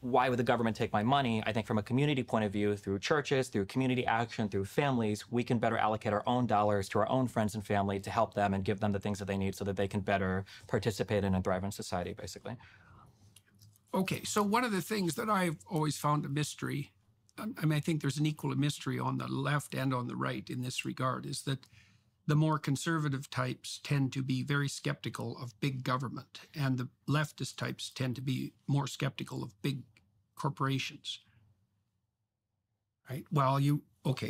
why would the government take my money? I think from a community point of view, through churches, through community action, through families, we can better allocate our own dollars to our own friends and family to help them and give them the things that they need so that they can better participate in and thrive in society, basically. Okay, so one of the things that I've always found a mystery, I mean, I think there's an equal mystery on the left and on the right in this regard, is that the more conservative types tend to be very skeptical of big government, and the leftist types tend to be more skeptical of big corporations. Right? Well,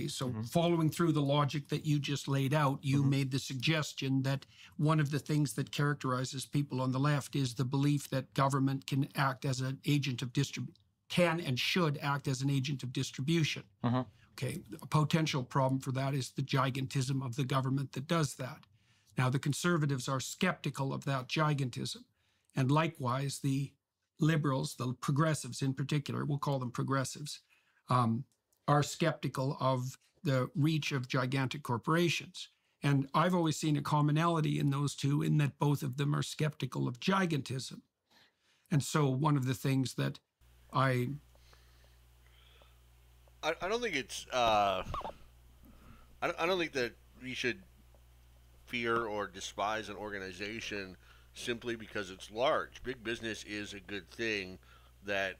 so following through the logic that you just laid out, you made the suggestion that one of the things that characterizes people on the left is the belief that government can act as an agent of can and should act as an agent of distribution. Okay, a potential problem for that is the gigantism of the government that does that. Now, the conservatives are skeptical of that gigantism. And likewise, the liberals, the progressives in particular, we'll call them progressives, are skeptical of the reach of gigantic corporations. And I've always seen a commonality in those two in that both of them are skeptical of gigantism. And so one of the things that I don't think it's I don't think that we should fear or despise an organization simply because it's large. Big business is a good thing that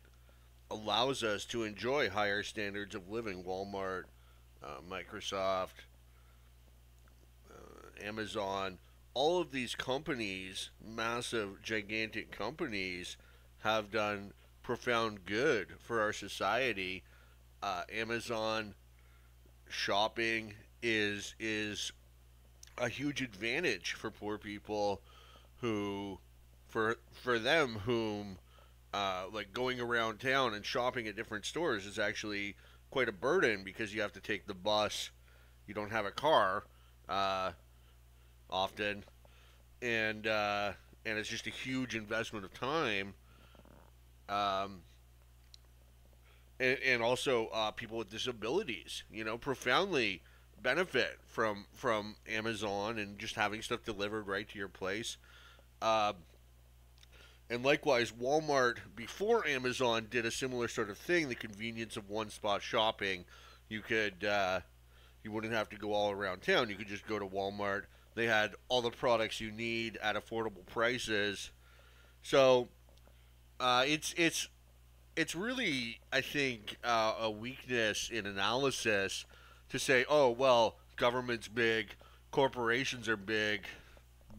allows us to enjoy higher standards of living. Walmart, Microsoft, Amazon, all of these companies, massive, gigantic companies, have done profound good for our society. Amazon shopping is a huge advantage for poor people who, for them whom like going around town and shopping at different stores is actually quite a burden because you have to take the bus. You don't have a car often, and it's just a huge investment of time. And also people with disabilities, profoundly benefit from Amazon and just having stuff delivered right to your place. And likewise, Walmart before Amazon did a similar sort of thing. The convenience of one-spot shopping, you wouldn't have to go all around town. You could just go to Walmart. They had all the products you need at affordable prices. So it's really, I think, a weakness in analysis to say, oh, well, government's big, corporations are big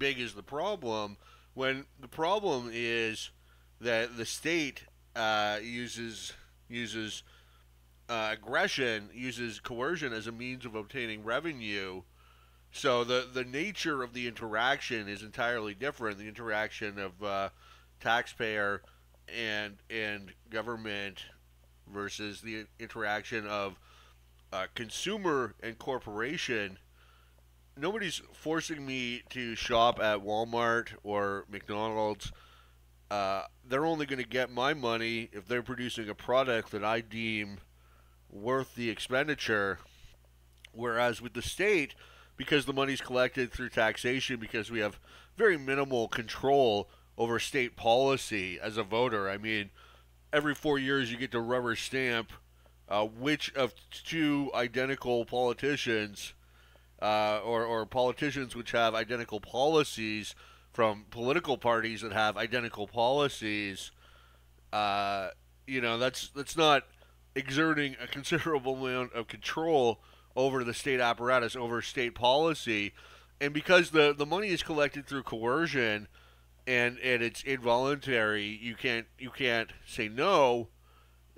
is the problem, when the problem is that the state uses aggression, uses coercion as a means of obtaining revenue. So the nature of the interaction is entirely different. The interaction of taxpayer and government versus the interaction of consumer and corporation. Nobody's forcing me to shop at Walmart or McDonald's. They're only going to get my money if they're producing a product that I deem worth the expenditure. Whereas with the state, because the money's collected through taxation, because we have very minimal control over state policy as a voter. I mean, every 4 years you get to rubber stamp which of two identical politicians or politicians which have identical policies from political parties that have identical policies. That's not exerting a considerable amount of control over the state apparatus, over state policy. And because the money is collected through coercion and it's involuntary, you can't say no.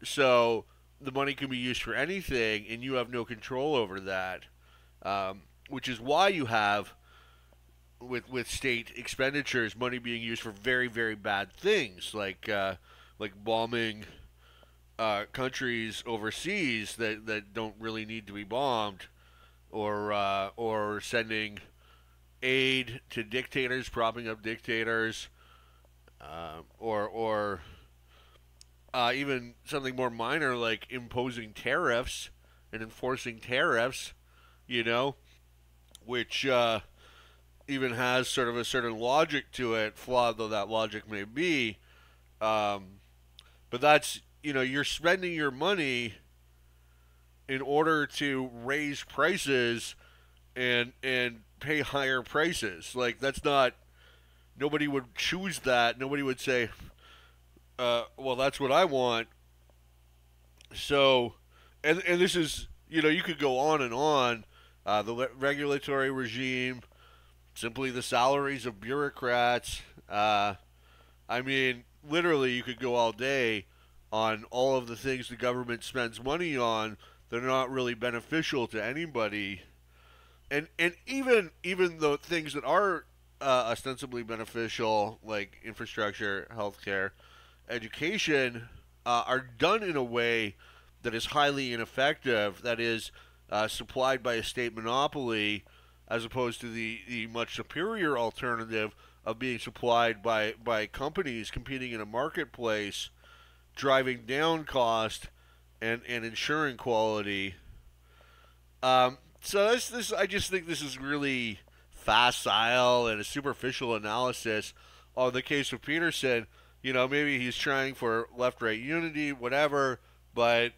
So the money can be used for anything, and you have no control over that. Which is why you have, with state expenditures, money being used for very, very bad things, like bombing countries overseas that don't really need to be bombed, or sending aid to dictators, propping up dictators, or even something more minor like imposing tariffs and enforcing tariffs, which even has sort of a certain logic to it, flawed though that logic may be. But that's you're spending your money in order to raise prices and pay higher prices. Like, that's not, nobody would choose that. Nobody would say, well, that's what I want. So, and this is, you could go on and on. The regulatory regime, simply the salaries of bureaucrats. I mean, literally, you could go all day on all of the things the government spends money on that are not really beneficial to anybody. And even the things that are ostensibly beneficial, like infrastructure, healthcare, education, are done in a way that is highly ineffective. That is supplied by a state monopoly, as opposed to the much superior alternative of being supplied by companies competing in a marketplace, driving down cost and ensuring quality. So this I just think this is really facile and a superficial analysis on the case of Peterson. Maybe he's trying for left-right unity, whatever, but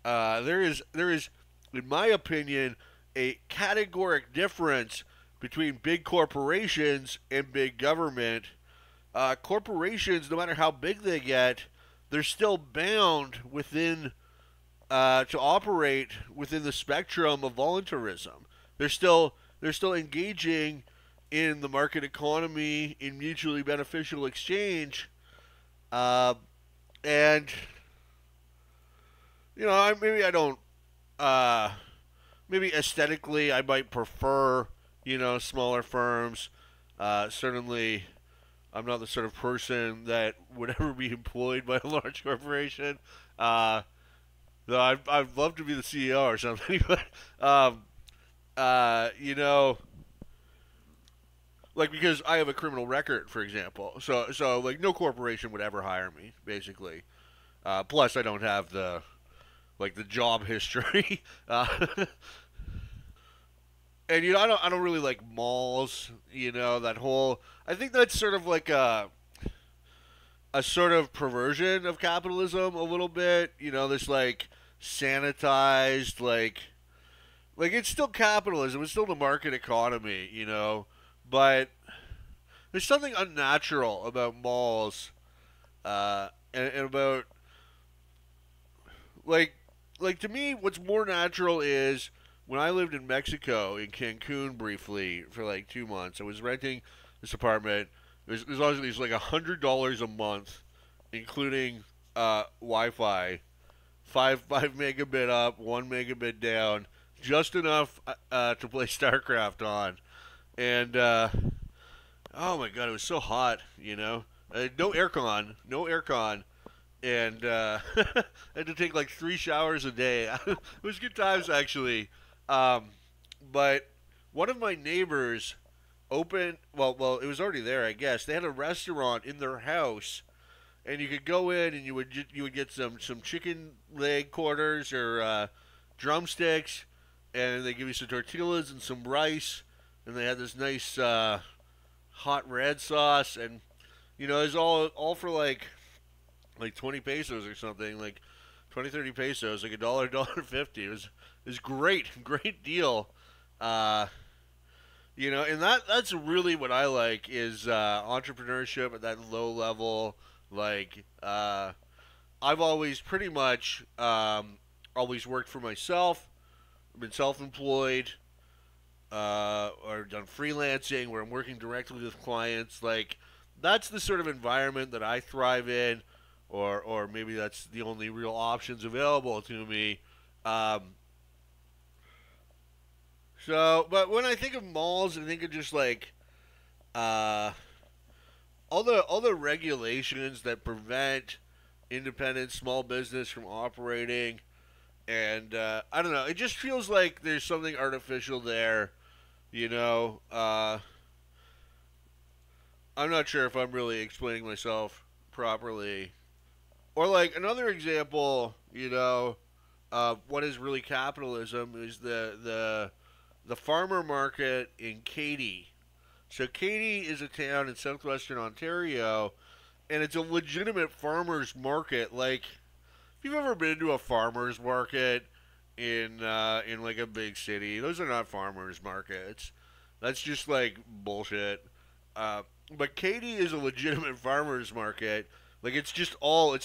there is, in my opinion, a categoric difference between big corporations and big government. Corporations, no matter how big they get, they're still bound within to operate within the spectrum of voluntarism. They're still engaging in the market economy, in mutually beneficial exchange, and maybe I don't. Maybe aesthetically, I might prefer smaller firms. Certainly, I'm not the sort of person that would ever be employed by a large corporation. Though I'd love to be the CEO or something, but like, because I have a criminal record, for example. So like, no corporation would ever hire me, basically. Plus, I don't have the job history. And I don't really like malls. That whole, I think that's sort of like a sort of perversion of capitalism a little bit. This like sanitized, like it's still capitalism. It's still the market economy. But there's something unnatural about malls, and about like to me, what's more natural is when I lived in Mexico, in Cancun briefly for like 2 months. I was renting this apartment. It was like $100 a month, including Wi-Fi, five megabit up, 1 megabit down, just enough to play StarCraft on, and oh my god, it was so hot. No aircon, and I had to take like 3 showers a day. It was good times, actually. But one of my neighbors opened, well, it was already there, I guess. They had a restaurant in their house, and you could go in and you would get some chicken leg quarters or drumsticks, and they give you some tortillas and some rice, and they had this nice hot red sauce, and it was all for like 20 pesos or something, like 20-30 pesos, like $1.50. It was great deal. And that's really what I like, is entrepreneurship at that low level. Like, I've always pretty much always worked for myself, been self-employed, or done freelancing where I'm working directly with clients. Like, that's the sort of environment that I thrive in, or maybe that's the only real options available to me. But when I think of malls, I think of just like all the regulations that prevent independent small business from operating, and I don't know. It just feels like there's something artificial there. I'm not sure if I'm really explaining myself properly. Or like another example, of what is really capitalism is the farmer market in Katy. So Katy is a town in southwestern Ontario, and it's a legitimate farmers market. Like, you've ever been to a farmer's market in like a big city, those are not farmers markets. That's just like bullshit. Uh, but Katy is a legitimate farmers market. Like it's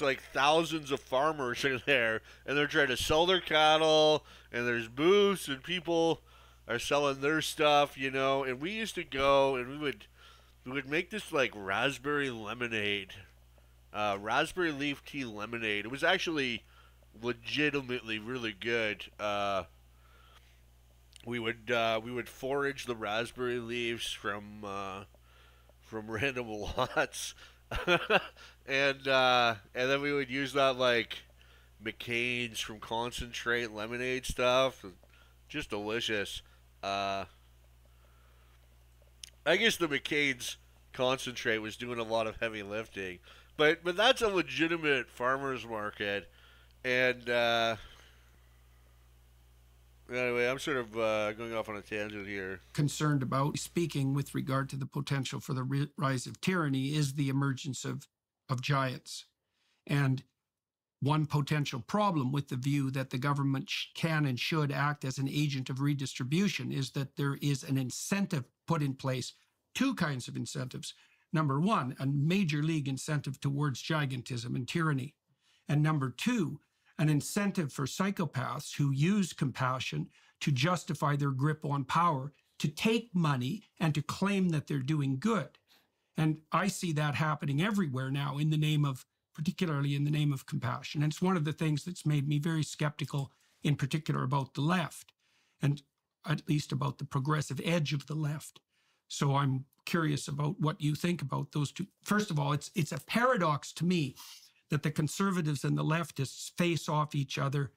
like thousands of farmers in there, and they're trying to sell their cattle, and there's booths, and people are selling their stuff, you know. And we used to go, and we would make this like raspberry leaf tea lemonade. It was actually legitimately really good. We would forage the raspberry leaves from random lots, and then we would use that like McCain's from concentrate lemonade stuff. Just delicious. Uh, I guess the McCain's concentrate was doing a lot of heavy lifting, but that's a legitimate farmers market, and anyway, I'm sort of going off on a tangent here. Concerned about speaking with regard to the potential for the rise of tyranny is the emergence of giants. And one potential problem with the view that the government can and should act as an agent of redistribution is that there is an incentive put in place, two kinds of incentives. Number one, a major league incentive towards gigantism and tyranny. And number two, an incentive for psychopaths who use compassion to justify their grip on power, to take money and to claim that they're doing good. And I see that happening everywhere now particularly in the name of compassion. And it's one of the things that's made me very skeptical, in particular about the left, and at least about the progressive edge of the left. So I'm curious about what you think about those two. First of all, it's a paradox to me that the conservatives and the leftists face off each other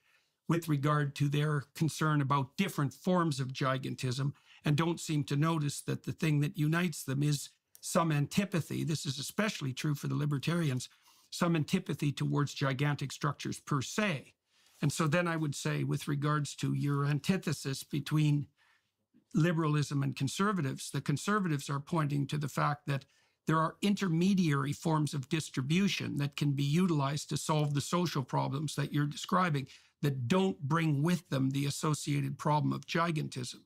with regard to their concern about different forms of gigantism, and don't seem to notice that the thing that unites them is some antipathy. This is especially true for the libertarians, some antipathy towards gigantic structures per se. And so then I would say, with regards to your antithesis between liberalism and conservatives, the conservatives are pointing to the fact that there are intermediary forms of distribution that can be utilized to solve the social problems that you're describing that don't bring with them the associated problem of gigantism.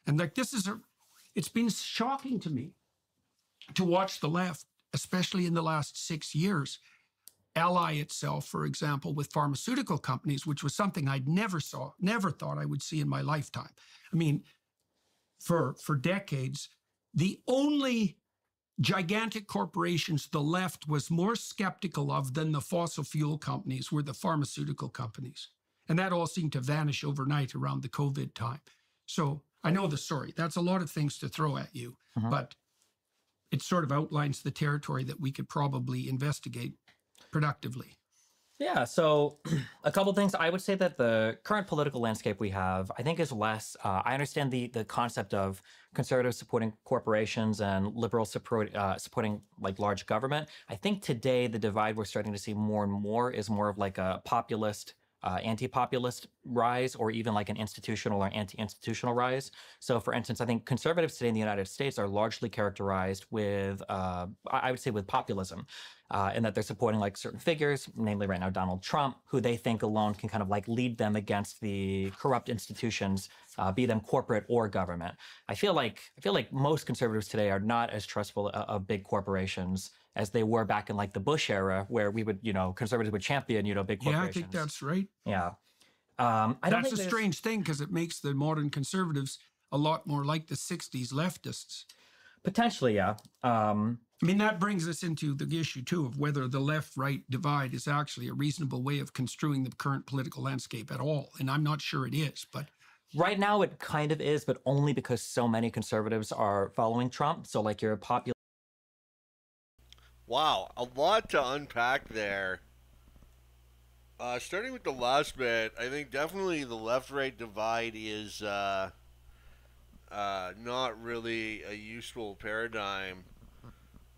And like it's been shocking to me to watch the left, especially in the last 6 years, ally itself, for example, with pharmaceutical companies, which was something I'd never thought I would see in my lifetime. I mean, for decades, the only gigantic corporations the left was more skeptical of than the fossil fuel companies were the pharmaceutical companies. And that all seemed to vanish overnight around the COVID time. So I know the story. That's a lot of things to throw at you, but it sort of outlines the territory that we could probably investigate productively. Yeah, so a couple things. I would say that the current political landscape we have, I think, is less. I understand the concept of conservatives supporting corporations and liberals supporting like large government. I think today the divide we're starting to see more and more is more of like a populist, anti-populist rise, or even like an institutional or anti-institutional rise. So, for instance, I think conservatives today in the United States are largely characterized with, I would say, with populism. In that they're supporting like certain figures, namely right now Donald Trump, who they think alone can kind of like lead them against the corrupt institutions, be them corporate or government. I feel like most conservatives today are not as trustful of big corporations as they were back in like the Bush era, where we would, conservatives would champion, big corporations. Yeah, I think that's right. Yeah. That's a strange thing because it makes the modern conservatives a lot more like the 60s leftists. Potentially, yeah. I mean, that brings us into the issue, too, of whether the left-right divide is actually a reasonable way of construing the current political landscape at all. And I'm not sure it is, but... Right now it kind of is, but only because so many conservatives are following Trump. So, like, you're popular... Wow, a lot to unpack there. Starting with the last bit, I think definitely the left-right divide is not really a useful paradigm.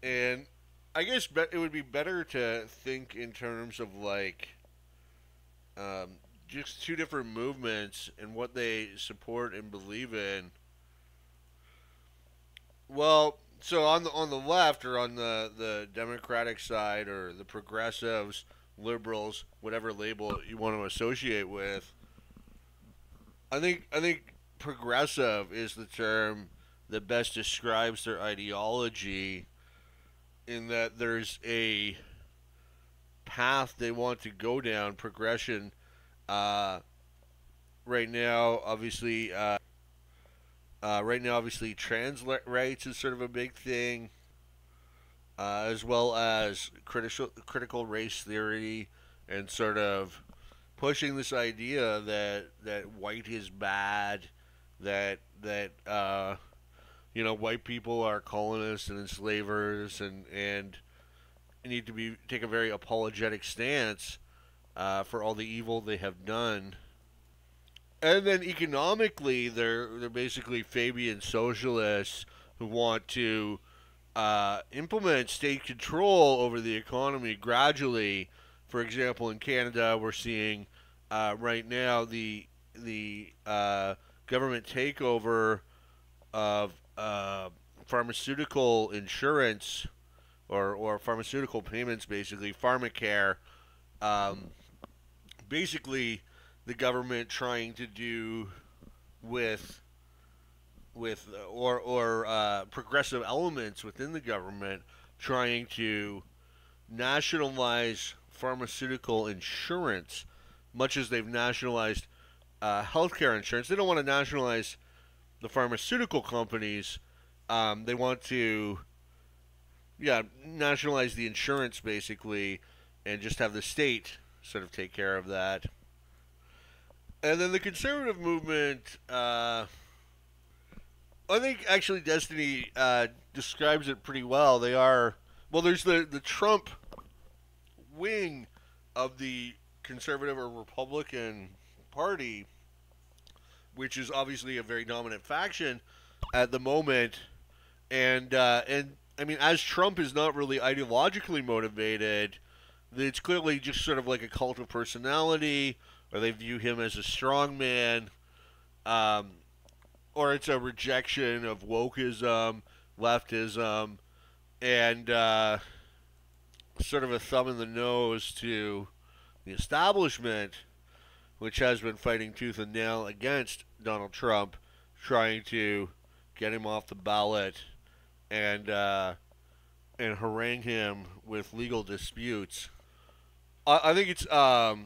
And I guess it would be better to think in terms of like just two different movements and what they support and believe in. Well, so on the left, or on the Democratic side, or the progressives, liberals, whatever label you want to associate with. I think progressive is the term that best describes their ideology, in that there's a path they want to go down, progression. Uh, right now, obviously, trans rights is sort of a big thing, as well as critical race theory, and sort of pushing this idea that white is bad, that white people are colonists and enslavers, and need to be take a very apologetic stance for all the evil they have done. And then economically, they're basically Fabian socialists who want to implement state control over the economy gradually. For example, in Canada, we're seeing right now the government takeover of pharmaceutical insurance, or pharmaceutical payments, basically pharmacare. Um, Basically, the government trying to do with or progressive elements within the government trying to nationalize pharmaceutical insurance, much as they've nationalized healthcare insurance. They don't want to nationalize the pharmaceutical companies. They want to, yeah, nationalize the insurance basically, and just have the state sort of take care of that. And then the conservative movement, I think actually Destiny describes it pretty well. They are, well, there's the Trump wing of the conservative or Republican Party, which is obviously a very dominant faction at the moment. And I mean, as Trump is not really ideologically motivated, it's clearly just sort of like a cult of personality, or they view him as a strong man, um, or it's a rejection of wokeism, leftism, and sort of a thumb in the nose to the establishment, which has been fighting tooth and nail against Donald Trump, trying to get him off the ballot, and harangue him with legal disputes. I think it's a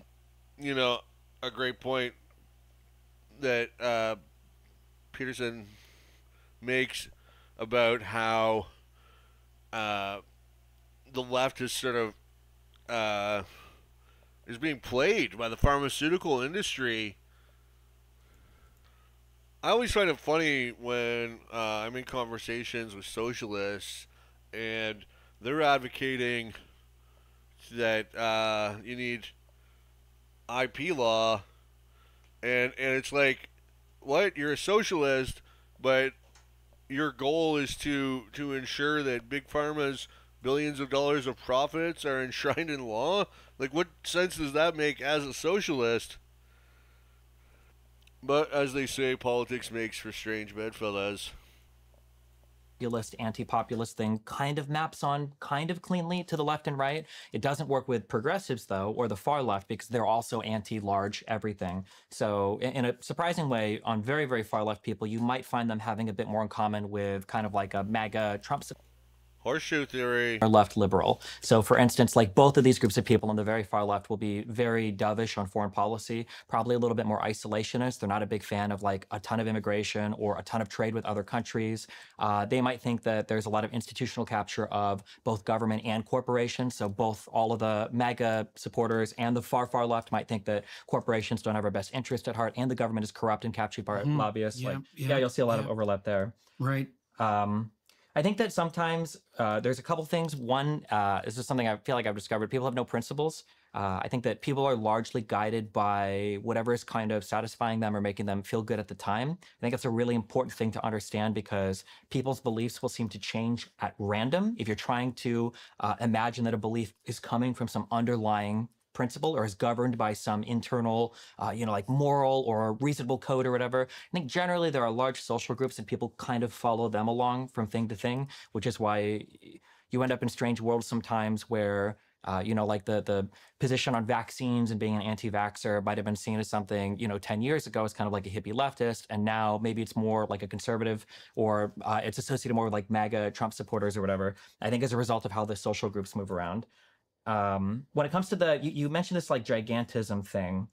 great point that Peterson makes about how the left is sort of is being played by the pharmaceutical industry. I always find it funny when I'm in conversations with socialists, and they're advocating that you need IP law, and it's like, what? You're a socialist, but your goal is to ensure that big pharma's billions of dollars of profits are enshrined in law? Like, what sense does that make as a socialist? But as they say, politics makes for strange bedfellows. Populist, anti-populist thing kind of maps on kind of cleanly to the left and right. It doesn't work with progressives, though, or the far left, because they're also anti-large everything. So in a surprising way, on very, very far left people, you might find them having a bit more in common with kind of like a MAGA Trump Horseshoe theory. or left liberal. So for instance, like both of these groups of people on the very far left will be very dovish on foreign policy, probably a little bit more isolationist. They're not a big fan of like a ton of immigration or a ton of trade with other countries. They might think that there's a lot of institutional capture of both government and corporations. So both all of the MAGA supporters and the far, far left might think that corporations don't have our best interest at heart and the government is corrupt and captured by lobbyists. Yeah, like, yeah, you'll see a lot of yeah. overlap there. Right. I think that sometimes there's a couple things. One, this is something I feel like I've discovered. People have no principles. I think that people are largely guided by whatever is kind of satisfying them or making them feel good at the time. I think that's a really important thing to understand, because people's beliefs will seem to change at random. If you're trying to imagine that a belief is coming from some underlying principle or is governed by some internal, like moral or reasonable code or whatever. I think generally there are large social groups and people kind of follow them along from thing to thing, which is why you end up in strange worlds sometimes where Like the position on vaccines and being an anti-vaxxer might have been seen as something, 10 years ago as kind of like a hippie leftist, and now maybe it's more like a conservative, or it's associated more with like MAGA Trump supporters or whatever. I think as a result of how the social groups move around. When it comes to you mentioned this like gigantism thing.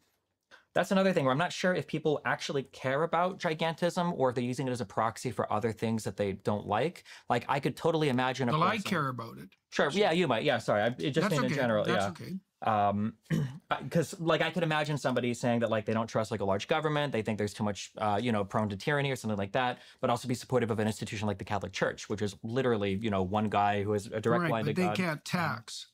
That's another thing where I'm not sure if people actually care about gigantism or if they're using it as a proxy for other things that they don't like. Like I could totally imagine a Well, I person. care about it. Sure. Yeah, you might. Yeah, sorry. It just That's meant okay. in general. That's Yeah. okay. Because like I could imagine somebody saying that like they don't trust like a large government, they think there's too much, prone to tyranny or something like that, but also be supportive of an institution like the Catholic Church, which is literally, one guy who has a direct Right, line to but they God. can't tax,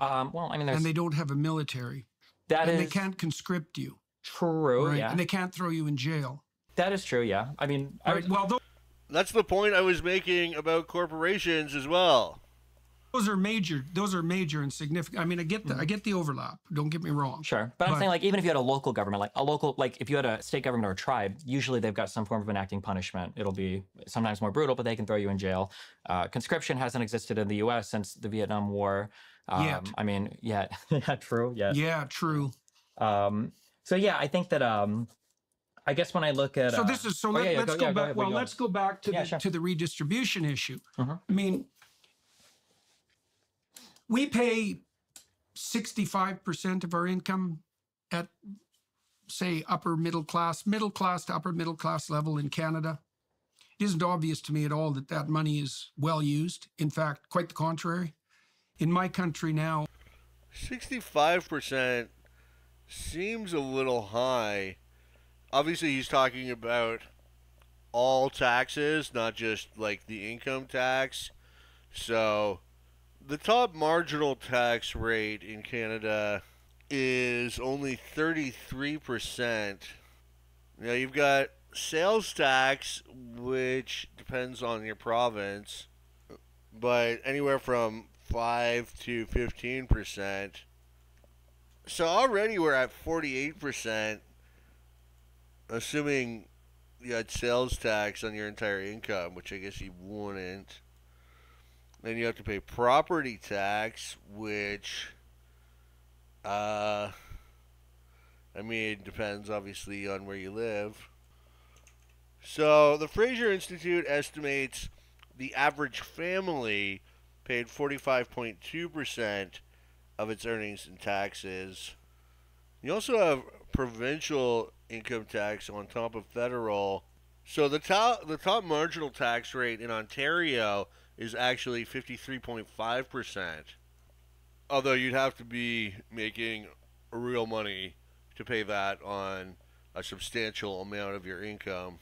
Well, I mean, there's and they don't have a military, that and is they can't conscript you. true. Right, Yeah, and they can't throw you in jail. that is true. Yeah, I mean, Right. Well, That's the point I was making about corporations as well. those are major. Those are major and significant. I mean, I get Mm-hmm. I get the overlap. Don't get me wrong. sure, but I'm saying like even if you had a local government, like if you had a state government or a tribe, usually they've got some form of enacting punishment. It'll be sometimes more brutal, but they can throw you in jail. Conscription hasn't existed in the U.S. since the Vietnam War. Yet. I mean, yeah, true. Yeah. Yeah, true. So yeah, I think that I guess when I look at So this is so. Let's go back. Well, let's go back to to the redistribution issue. Mhm. I mean, we pay 65% of our income at, say, upper middle class to upper middle class level in Canada. It isn't obvious to me at all that that money is well used. In fact, quite the contrary. In my country now, 65% seems a little high. Obviously, he's talking about all taxes, not just like the income tax. So, the top marginal tax rate in Canada is only 33%. Now, you've got sales tax, which depends on your province, but anywhere from 5 to 15%. So already we're at 48%, assuming you had sales tax on your entire income, which I guess you wouldn't. Then you have to pay property tax, which, I mean, it depends obviously on where you live. So the Fraser Institute estimates the average family paid 45.2% of its earnings in taxes. You also have provincial income tax on top of federal. So the top marginal tax rate in Ontario is actually 53.5%. Although you'd have to be making real money to pay that on a substantial amount of your income.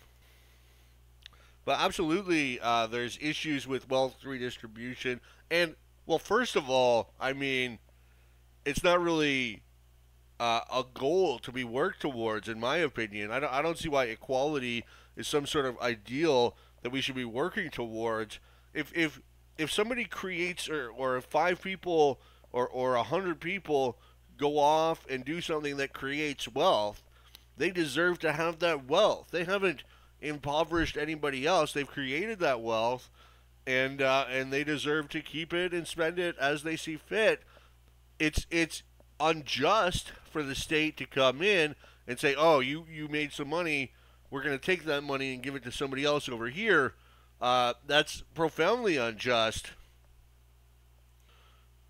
But absolutely, there's issues with wealth redistribution. And, well, first of all, I mean, it's not really a goal to be worked towards, in my opinion. I don't see why equality is some sort of ideal that we should be working towards. If somebody creates, or if 5 people or 100 people go off and do something that creates wealth, they deserve to have that wealth. They haven't impoverished anybody else. They've created that wealth, and they deserve to keep it and spend it as they see fit. It's unjust for the state to come in and say, "Oh, you made some money. We're going to take that money and give it to somebody else over here." That's profoundly unjust.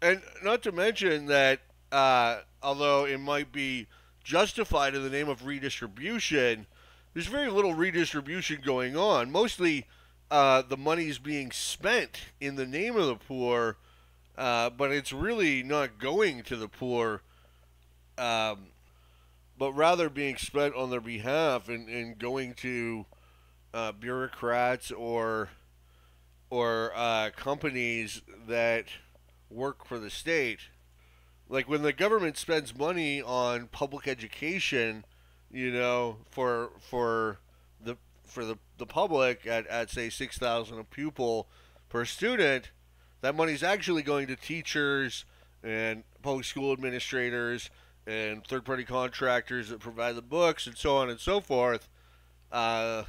And not to mention that, although it might be justified in the name of redistribution, there's very little redistribution going on. Mostly, the money's being spent in the name of the poor, but it's really not going to the poor, but rather being spent on their behalf and going to bureaucrats or companies that work for the state. Like when the government spends money on public education, for the public at say 6,000 a pupil per student, that money's actually going to teachers and public school administrators and third-party contractors that provide the books and so on and so forth. So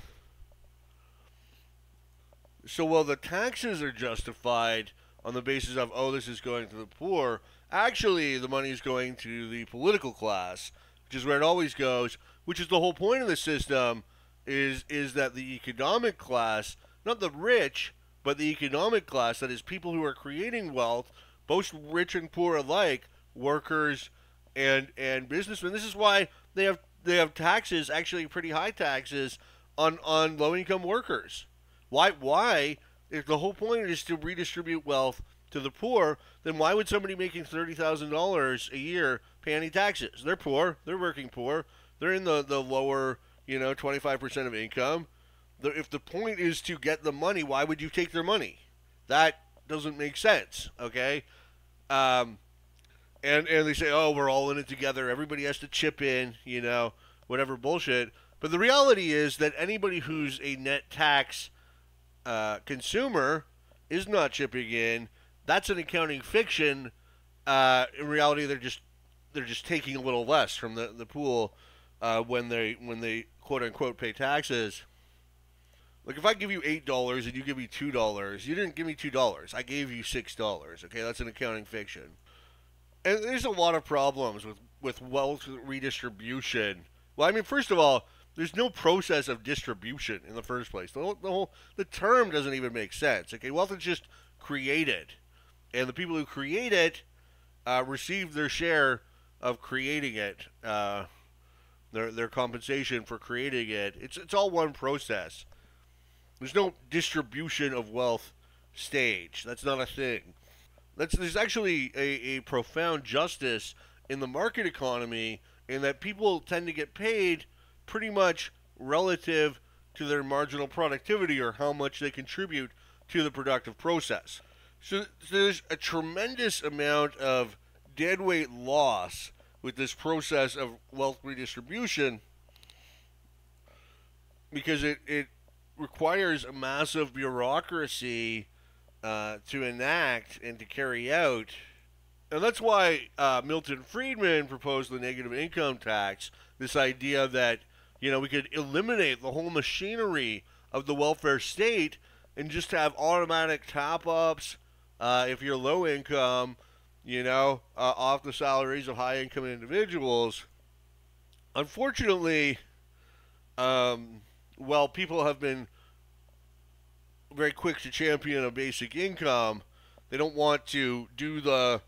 while the taxes are justified on the basis of, oh, this is going to the poor, Actually, the money is going to the political class, which is where it always goes, which is the whole point of the system, is that the economic class, not the rich, but the economic class, that is people who are creating wealth, both rich and poor alike, workers and businessmen. This is why they have taxes, actually pretty high taxes on low income workers. Why? If the whole point is to redistribute wealth to the poor, then why would somebody making $30,000 a year pay any taxes? They're poor. They're working poor. They're in the lower, 25% of income. If the point is to get the money, why would you take their money? That doesn't make sense, okay? And they say, oh, we're all in it together. Everybody has to chip in, whatever bullshit. But the reality is that anybody who's a net tax consumer is not chipping in. That's an accounting fiction. In reality, they're just taking a little less from the pool when they quote unquote pay taxes. Like if I give you $8 and you give me $2, you didn't give me $2. I gave you $6. Okay, that's an accounting fiction. And there's a lot of problems with wealth redistribution. Well, I mean, first of all, there's no process of distribution in the first place. The term doesn't even make sense. Okay, wealth is just created, and the people who create it receive their share of creating it, their compensation for creating it. It's all one process. There's no distribution of wealth stage. That's not a thing. There's actually a profound justice in the market economy in that people tend to get paid pretty much relative to their marginal productivity or how much they contribute to the productive process. So there's a tremendous amount of deadweight loss with this process of wealth redistribution because it requires a massive bureaucracy to enact and to carry out. And that's why Milton Friedman proposed the negative income tax, this idea that, we could eliminate the whole machinery of the welfare state and just have automatic top-ups if you're low income, off the salaries of high-income individuals. Unfortunately, while people have been very quick to champion a basic income, they don't want to do the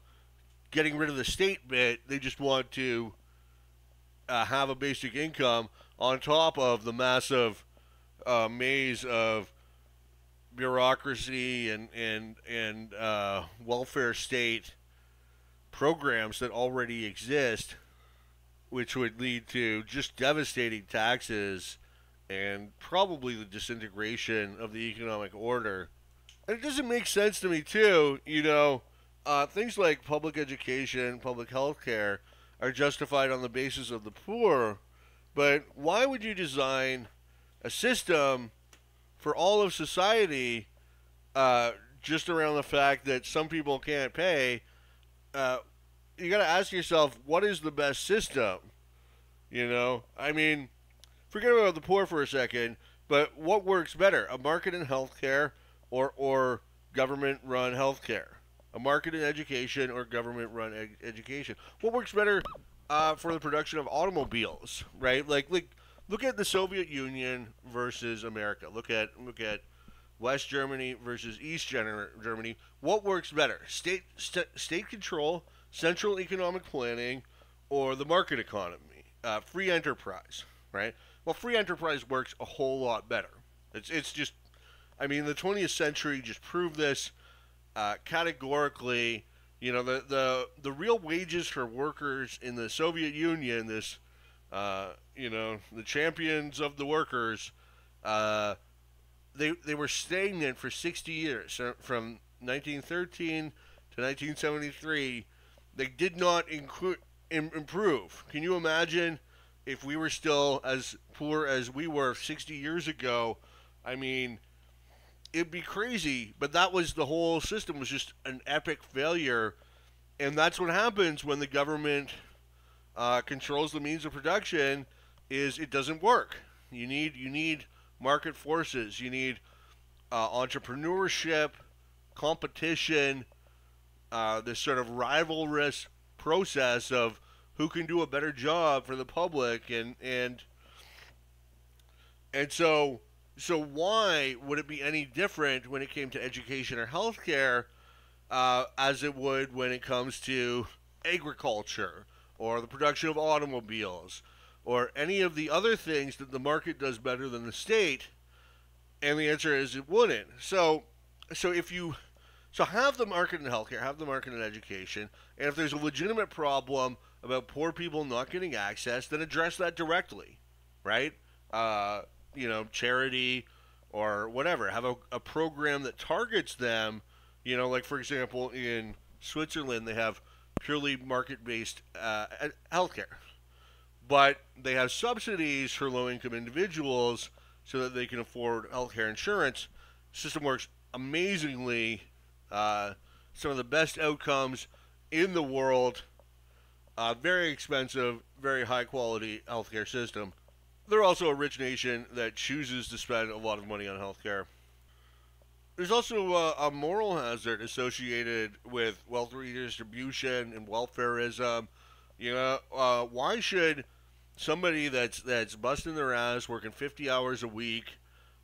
getting rid of the state bit. They just want to have a basic income on top of the massive maze of bureaucracy and welfare state programs that already exist, which would lead to just devastating taxes and probably the disintegration of the economic order. And it doesn't make sense to me, too, things like public education, public health care are justified on the basis of the poor, but why would you design a system for all of society just around the fact that some people can't pay? You got to ask yourself, what is the best system? I mean, forget about the poor for a second, but what works better, a market in healthcare or government-run healthcare? A market in education or government-run education? What works better for the production of automobiles, right? Like look at the Soviet Union versus America. Look at West Germany versus East Germany. What works better? State control, central economic planning, or the market economy? Free enterprise, right? Well, free enterprise works a whole lot better. It's just, I mean, the 20th century just proved this categorically. The real wages for workers in the Soviet Union, this, the champions of the workers, they were stagnant for 60 years. So from 1913 to 1973, they did not improve. Can you imagine if we were still as poor as we were 60 years ago? I mean, it'd be crazy, but that was the whole system, was just an epic failure. And that's what happens when the government controls the means of production, is it doesn't work. You need market forces. You need entrepreneurship, competition, this sort of rivalrous process of who can do a better job for the public, and so why would it be any different when it came to education or healthcare, as it would when it comes to agriculture or the production of automobiles or any of the other things that the market does better than the state? And the answer is it wouldn't. So if you have the market in healthcare, have the market in education, and if there's a legitimate problem about poor people not getting access, then address that directly, right? Charity or whatever. Have a program that targets them. Like for example, in Switzerland, they have purely market-based healthcare, but they have subsidies for low-income individuals so that they can afford healthcare insurance. The system works amazingly. Some of the best outcomes in the world. Very expensive, very high-quality healthcare system. They're also a rich nation that chooses to spend a lot of money on healthcare. There's also a moral hazard associated with wealth redistribution and welfareism. Why should somebody that's busting their ass, working 50 hours a week,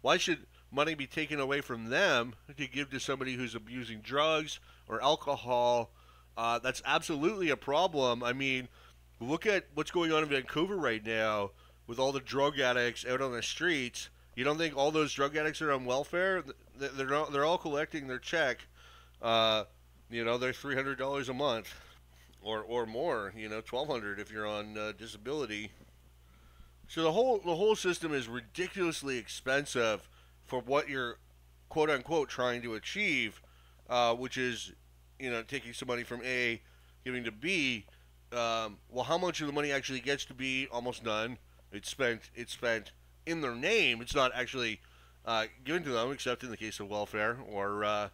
why should money be taken away from them to give to somebody who's abusing drugs or alcohol? That's absolutely a problem. I mean, look at what's going on in Vancouver right now with all the drug addicts out on the streets. You don't think all those drug addicts are on welfare? They're all collecting their check. They're $300 a month, or more. $1,200 if you're on disability. So the whole system is ridiculously expensive for what you're quote unquote trying to achieve, which is taking some money from A, giving to B. Well, how much of the money actually gets to B? Almost none. It's spent in their name. It's not actually given to them, except in the case of welfare. Or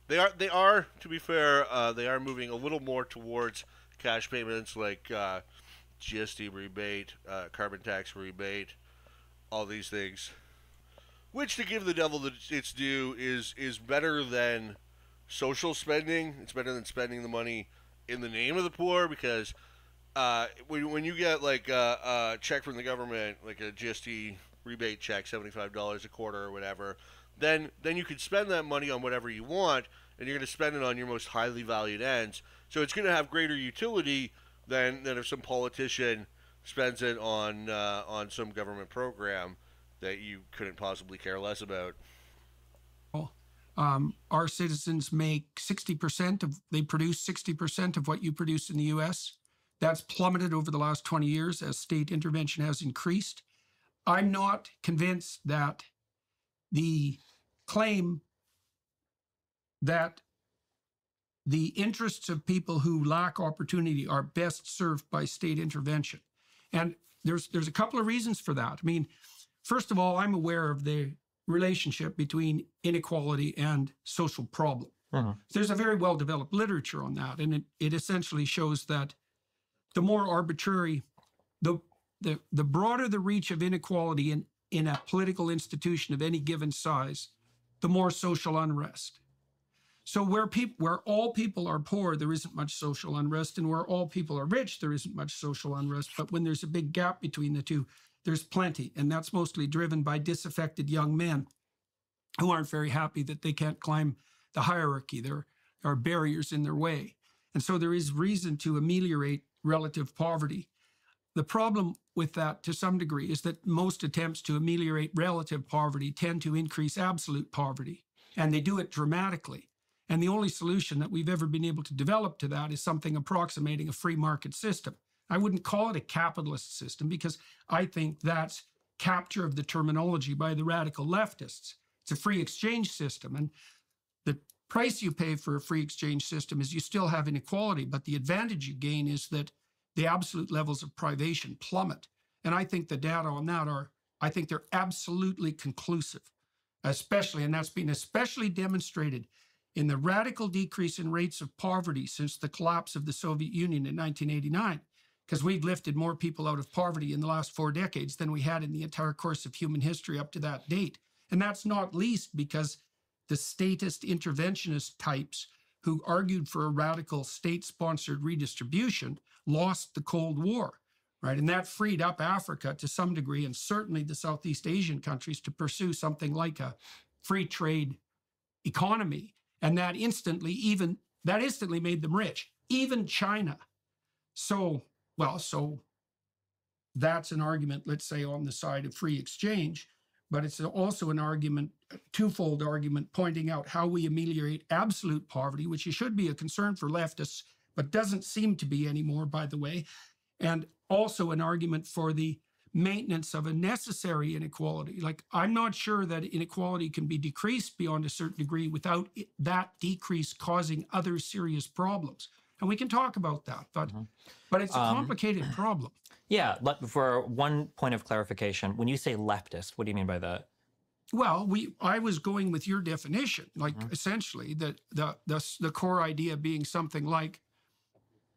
they are to be fair, they are moving a little more towards cash payments like GST rebate, carbon tax rebate, all these things. Which, to give the devil its due, is better than social spending. It's better than spending the money in the name of the poor, because when you get like a check from the government, like a GST rebate check, $75 a quarter or whatever, then you could spend that money on whatever you want, and you're going to spend it on your most highly valued ends. So it's going to have greater utility than if some politician spends it on some government program that you couldn't possibly care less about. Our citizens make 60% of, they produce 60% of what you produce in the U.S. That's plummeted over the last 20 years as state intervention has increased. I'm not convinced that the claim that the interests of people who lack opportunity are best served by state intervention. And there's a couple of reasons for that. I mean, first of all, I'm aware of the relationship between inequality and social problem. There's a very well-developed literature on that, and it essentially shows that the more arbitrary, the broader the reach of inequality in a political institution of any given size, the more social unrest. So where all people are poor, there isn't much social unrest, and where all people are rich, there isn't much social unrest. But when there's a big gap between the two, there's plenty, and that's mostly driven by disaffected young men who aren't very happy that they can't climb the hierarchy. There are barriers in their way. And so there is reason to ameliorate relative poverty. The problem with that, to some degree, is that most attempts to ameliorate relative poverty tend to increase absolute poverty, and they do it dramatically. And the only solution that we've ever been able to develop to that is something approximating a free market system. I wouldn't call it a capitalist system, because I think that's capture of the terminology by the radical leftists. It's a free exchange system, and the price you pay for a free exchange system is you still have inequality, but the advantage you gain is that the absolute levels of privation plummet. And I think the data on that I think they're absolutely conclusive, especially, and that's been especially demonstrated in the radical decrease in rates of poverty since the collapse of the Soviet Union in 1989, because we've lifted more people out of poverty in the last 4 decades than we had in the entire course of human history up to that date. And that's not least because the statist interventionist types who argued for a radical state-sponsored redistribution, lost the Cold War, right? And that freed up Africa to some degree, and certainly the Southeast Asian countries, to pursue something like a free trade economy. And that instantly made them rich, even China. So that's an argument, let's say, on the side of free exchange, but it's also an argument, a twofold argument, pointing out how we ameliorate absolute poverty, which should be a concern for leftists, but doesn't seem to be anymore, by the way, and also an argument for the maintenance of a necessary inequality. Like, I'm not sure that inequality can be decreased beyond a certain degree without that decrease causing other serious problems. And we can talk about that, but it's a complicated problem. Yeah, for one point of clarification, when you say leftist, what do you mean by that? Well, I was going with your definition, like essentially the core idea being something like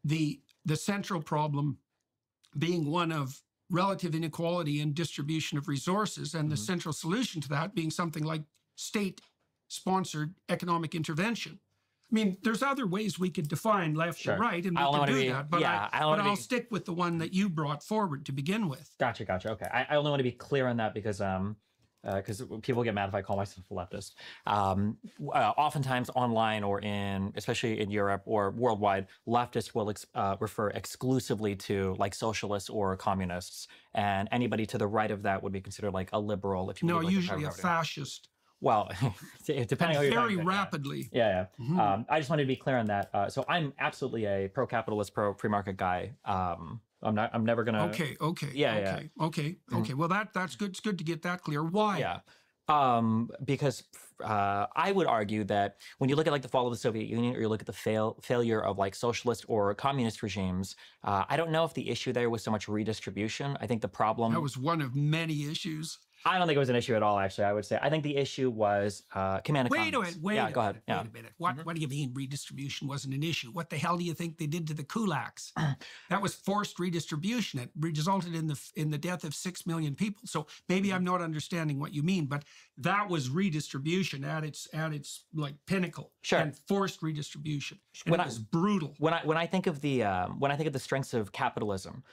the central problem being one of relative inequality and distribution of resources, and the central solution to that being something like state-sponsored economic intervention. I mean, there's other ways we could define left or right, and we can do that, but, I'll stick with the one that you brought forward to begin with. Gotcha. Okay. I only want to be clear on that because people get mad if I call myself a leftist. Oftentimes online or especially in Europe or worldwide, leftists will refer exclusively to like socialists or communists, and anybody to the right of that would be considered like a liberal. If you no, like usually a fascist. Well, depending on very rapidly. Yeah. I just wanted to be clear on that. So I'm absolutely a pro-capitalist, pro-free market guy. I'm never gonna. Okay. Mm-hmm. Well, that's good. It's good to get that clear. Why? Yeah. Because I would argue that when you look at like the fall of the Soviet Union, or you look at the failure of like socialist or communist regimes, I don't know if the issue there was so much redistribution. I think the problem that was one of many issues. I don't think it was an issue at all, actually, I would say. I think the issue was command economies. Wait a minute. What do you mean redistribution wasn't an issue? What the hell do you think they did to the kulaks? That was forced redistribution. It resulted in the death of 6 million people. So maybe I'm not understanding what you mean, but that was redistribution at its like pinnacle. Sure. And forced redistribution. And it was brutal. When I think of the strengths of capitalism,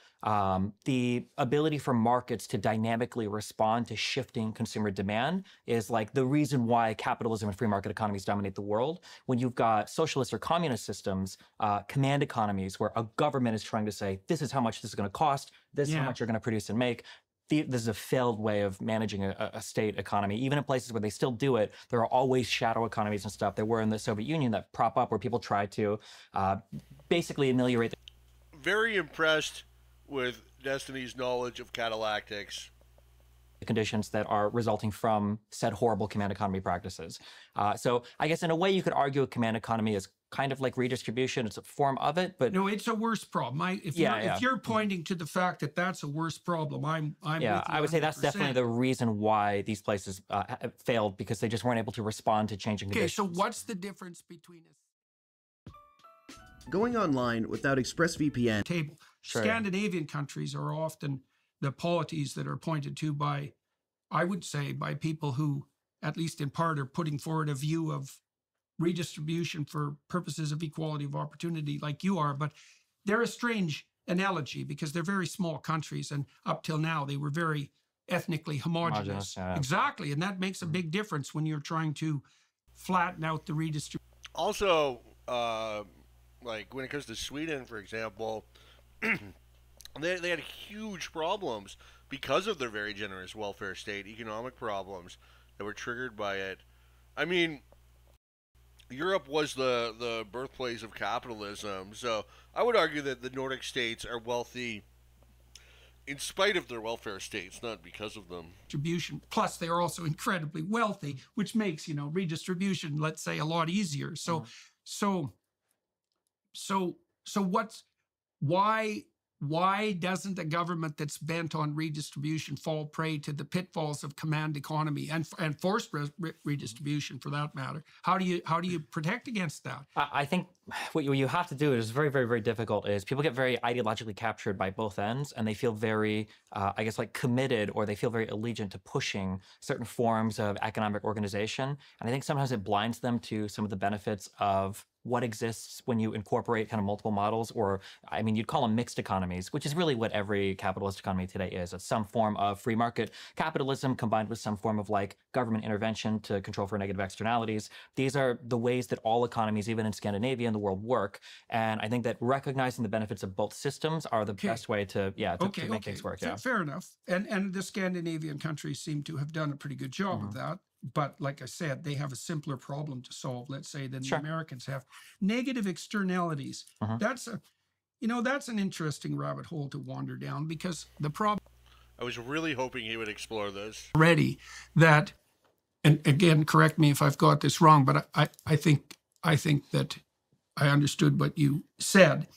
the ability for markets to dynamically respond to shifting consumer demand is like the reason why capitalism and free market economies dominate the world. When you've got socialist or communist systems, command economies where a government is trying to say, this is how much this is going to cost, this is how much you're going to produce and make. This is a failed way of managing a state economy. Even in places where they still do it, there are always shadow economies and stuff. There were in the Soviet Union that prop up where people try to basically ameliorate. Very impressed with Destiny's knowledge of catalactics. Conditions that are resulting from said horrible command economy practices. So I guess in a way you could argue a command economy is kind of like redistribution. It's a form of it, but no, it's a worse problem. If you're pointing to the fact that that's a worse problem, I'm with you I would say that's 100%. definitely the reason why these places failed, because they just weren't able to respond to changing conditions. Okay, so what's the difference between going online without ExpressVPN? Table. Sure. Scandinavian countries are often the polities that are pointed to by, I would say, by people who, at least in part, are putting forward a view of redistribution for purposes of equality of opportunity like you are. But they're a strange analogy because they're very small countries, and up till now they were very ethnically homogenous. Exactly, and that makes a big difference when you're trying to flatten out the redistribution. Also, like when it comes to Sweden, for example, they had huge problems because of their very generous welfare state, economic problems that were triggered by it. I mean, Europe was the birthplace of capitalism, so I would argue that the Nordic states are wealthy in spite of their welfare states, not because of them. Distribution. Plus, they are also incredibly wealthy, which makes, redistribution, let's say, a lot easier. So why doesn't a government that's bent on redistribution fall prey to the pitfalls of command economy and forced redistribution, for that matter? How do you protect against that? I think what you have to do is very, very, very difficult. Is people get very ideologically captured by both ends, and they feel very, I guess, like committed, or they feel very allegiant to pushing certain forms of economic organization. And I think sometimes it blinds them to some of the benefits of what exists when you incorporate kind of multiple models, or I mean, you'd call them mixed economies, which is really what every capitalist economy today is. It's some form of free market capitalism combined with some form of like government intervention to control for negative externalities. These are the ways that all economies, even in Scandinavia and the world, work. And I think that recognizing the benefits of both systems are the best way to, to make things work. Yeah. Fair enough. And the Scandinavian countries seem to have done a pretty good job of that. But like I said, they have a simpler problem to solve, let's say, than the Americans have. Negative externalities. That's an interesting rabbit hole to wander down, because the problem, I was really hoping he would explore this. Already that, and again, correct me if I've got this wrong, but I think that I understood what you said.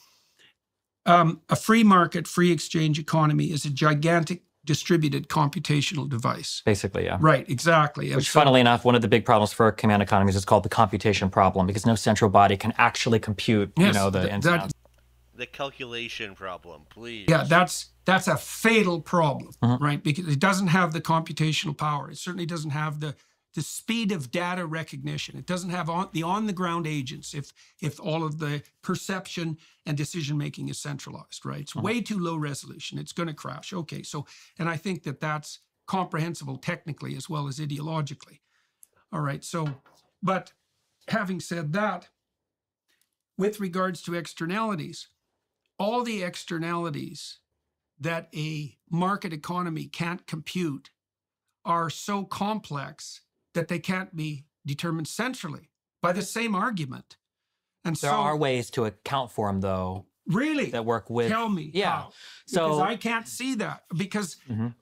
A free market, free exchange economy is a gigantic distributed computational device. Basically, yeah. Right, exactly. And which, funnily enough, one of the big problems for command economies is called the computation problem, because no central body can actually compute, the ins and outs. The calculation problem, please. Yeah, that's a fatal problem, right? Because it doesn't have the computational power. It certainly doesn't have the speed of data recognition. It doesn't have the on-the-ground agents if all of the perception and decision-making is centralized, right? It's way too low resolution. It's going to crash. Okay, so, and I think that that's comprehensible technically as well as ideologically. All right, so, but having said that, with regards to externalities, all the externalities that a market economy can't compute are so complex that they can't be determined centrally by the same argument. And there are ways to account for them, though. Really? That work with. Tell me. Yeah. How. Because I can't see that. Because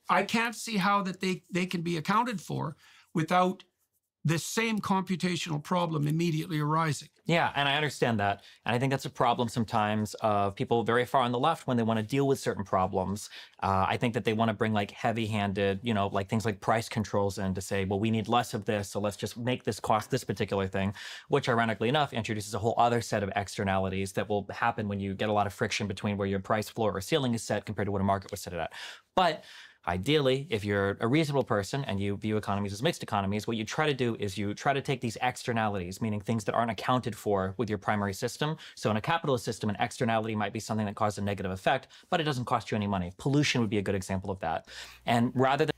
I can't see how that they can be accounted for without the same computational problem immediately arising. Yeah, and I understand that. And I think that's a problem sometimes of people very far on the left when they want to deal with certain problems. I think that they want to bring like heavy-handed, like things like price controls in to say, well, we need less of this, so let's just make this cost this particular thing, which ironically enough introduces a whole other set of externalities that will happen when you get a lot of friction between where your price floor or ceiling is set compared to what a market was set at. But ideally, if you're a reasonable person and you view economies as mixed economies, what you try to do is you try to take these externalities, meaning things that aren't accounted for with your primary system. So in a capitalist system, an externality might be something that causes a negative effect, but it doesn't cost you any money. Pollution would be a good example of that. And rather than...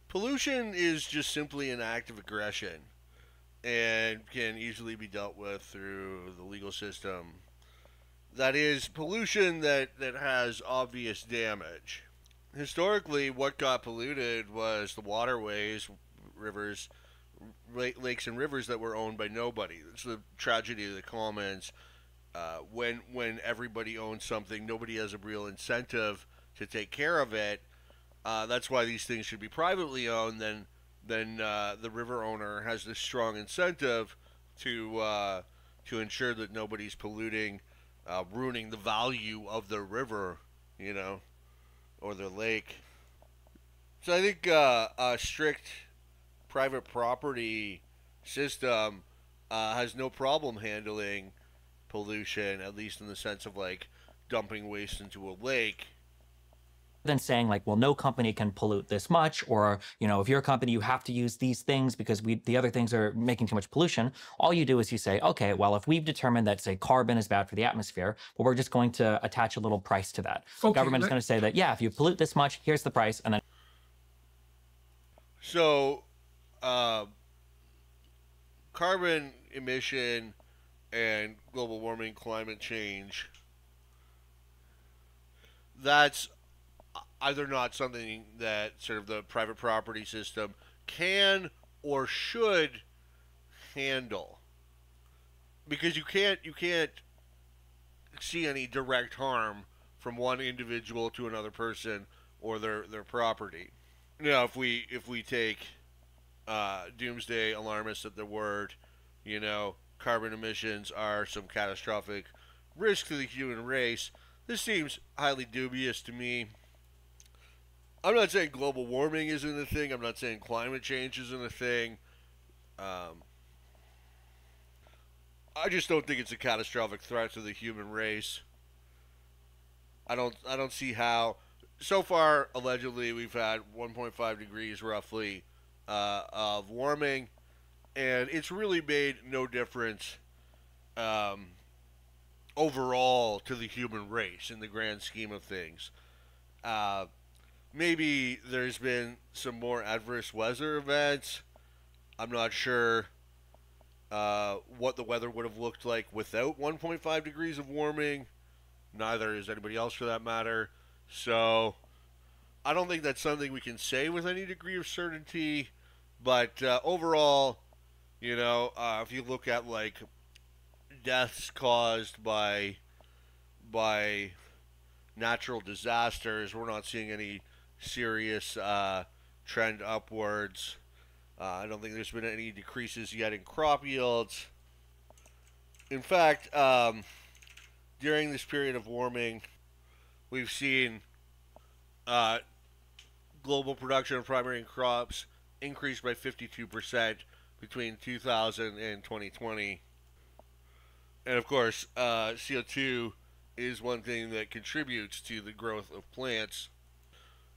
Pollution is just simply an act of aggression and can easily be dealt with through the legal system. That is, pollution that has obvious damage. Historically, what got polluted was the waterways, rivers, lakes and rivers that were owned by nobody. It's the tragedy of the commons. When everybody owns something, nobody has a real incentive to take care of it. That's why these things should be privately owned. Then the river owner has this strong incentive to ensure that nobody's polluting, ruining the value of the river, or the lake. So I think a strict private property system has no problem handling pollution, at least in the sense of like dumping waste into a lake. Than saying like, well, no company can pollute this much, or, if you're a company, you have to use these things because the other things are making too much pollution. All you do is you say, okay, well, if we've determined that, say, carbon is bad for the atmosphere, well, we're just going to attach a little price to that. The government is going to say that, yeah, if you pollute this much, here's the price, and then... So, carbon emission and global warming, climate change, that's either not something that sort of the private property system can or should handle, because you can't see any direct harm from one individual to another person or their property. If we take doomsday alarmists at their word, carbon emissions are some catastrophic risk to the human race, this seems highly dubious to me. I'm not saying global warming isn't a thing. I'm not saying climate change isn't a thing. I just don't think it's a catastrophic threat to the human race. I don't see how. So far, allegedly, we've had 1.5 degrees roughly of warming, and it's really made no difference um, overall to the human race in the grand scheme of things. Uh, Maybe there's been some more adverse weather events. I'm not sure what the weather would have looked like without 1.5 degrees of warming. Neither is anybody else for that matter. So I don't think that's something we can say with any degree of certainty. But overall, if you look at like deaths caused by natural disasters, we're not seeing any serious trend upwards. I don't think there's been any decreases yet in crop yields. In fact, during this period of warming, we've seen global production of primary crops increase by 52% between 2000 and 2020. And of course, CO2 is one thing that contributes to the growth of plants.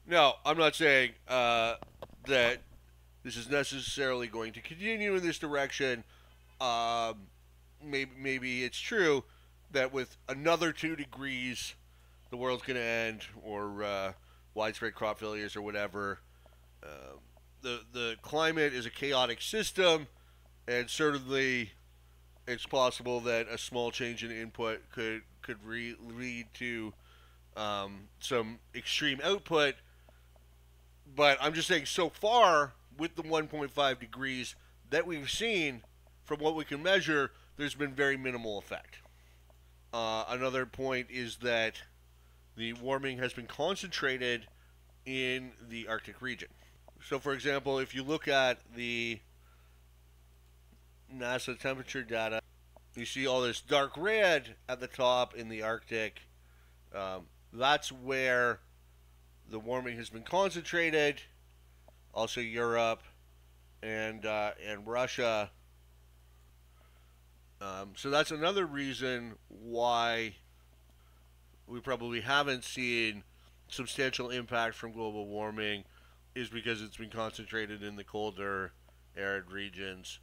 Now, I'm not saying that this is necessarily going to continue in this direction. Maybe it's true that with another 2 degrees, the world's going to end, or widespread crop failures, or whatever. The climate is a chaotic system, and certainly it's possible that a small change in input could lead to some extreme output. But I'm just saying, so far, with the 1.5 degrees that we've seen, from what we can measure, there's been very minimal effect. Another point is that the warming has been concentrated in the Arctic region. So, for example, if you look at the NASA temperature data, you see all this dark red at the top in the Arctic. That's where the warming has been concentrated. Also Europe and Russia. So that's another reason why we probably haven't seen substantial impact from global warming, is because it's been concentrated in the colder, arid regions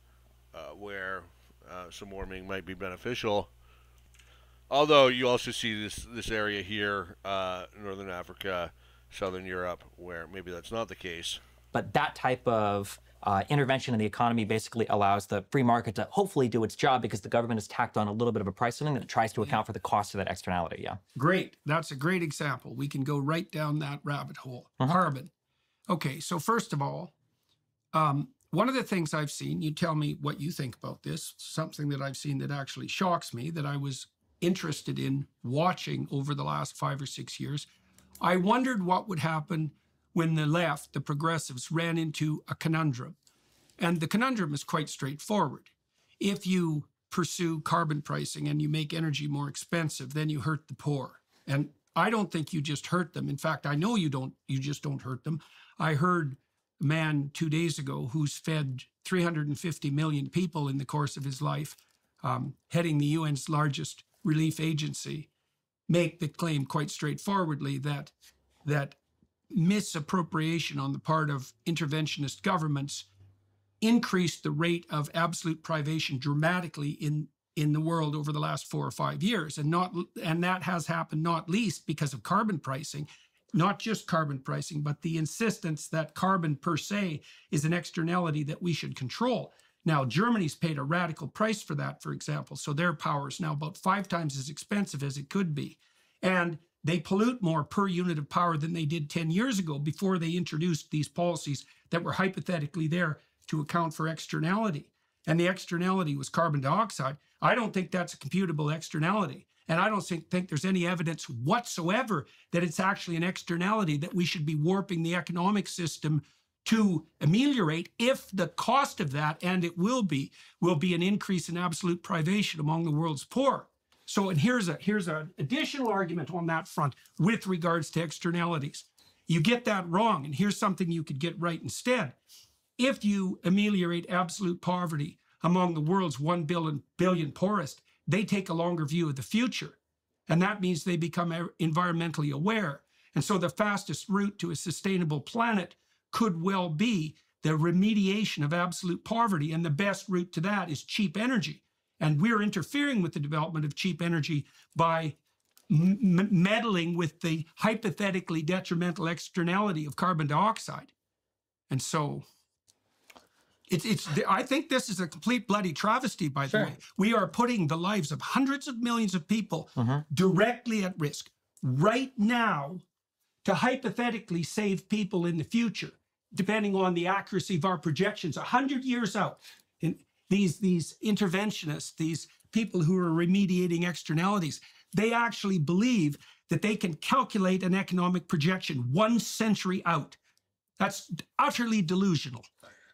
where some warming might be beneficial. Although you also see this area here, Northern Africa, Southern Europe, where maybe that's not the case. But that type of intervention in the economy basically allows the free market to hopefully do its job, because the government has tacked on a little bit of a price on it that tries to account for the cost of that externality. Yeah. Great. That's a great example. We can go right down that rabbit hole. Carbon. Okay, so first of all, one of the things I've seen, you tell me what you think about this, something that I've seen that actually shocks me, that I was interested in watching over the last 5 or 6 years. I wondered what would happen when the left, the progressives, ran into a conundrum. And the conundrum is quite straightforward. If you pursue carbon pricing and you make energy more expensive, then you hurt the poor. And I don't think you just hurt them. In fact, I know you just don't hurt them. I heard a man 2 days ago who's fed 350 million people in the course of his life, heading the UN's largest relief agency, make the claim quite straightforwardly that misappropriation on the part of interventionist governments increased the rate of absolute privation dramatically in the world over the last 4 or 5 years. And that has happened not least because of carbon pricing, not just carbon pricing, but the insistence that carbon per se is an externality that we should control. Now, Germany's paid a radical price for that, for example. So their power is now about 5 times as expensive as it could be. And they pollute more per unit of power than they did 10 years ago, before they introduced these policies that were hypothetically there to account for externality. And the externality was carbon dioxide. I don't think that's a computable externality. And I don't think there's any evidence whatsoever that it's actually an externality that we should be warping the economic system to ameliorate, if the cost of that, and it will be an increase in absolute privation among the world's poor. So, and here's an additional argument on that front with regards to externalities. You get that wrong, and here's something you could get right instead. If you ameliorate absolute poverty among the world's 1 billion poorest, they take a longer view of the future. And that means they become environmentally aware. And so the fastest route to a sustainable planet could well be the remediation of absolute poverty. And the best route to that is cheap energy. And we're interfering with the development of cheap energy by meddling with the hypothetically detrimental externality of carbon dioxide. And so I think this is a complete bloody travesty, by the way. We are putting the lives of hundreds of millions of people directly at risk right now to hypothetically save people in the future, depending on the accuracy of our projections 100 years out. And these interventionists, these people who are remediating externalities, they actually believe that they can calculate an economic projection 1 century out. That's utterly delusional.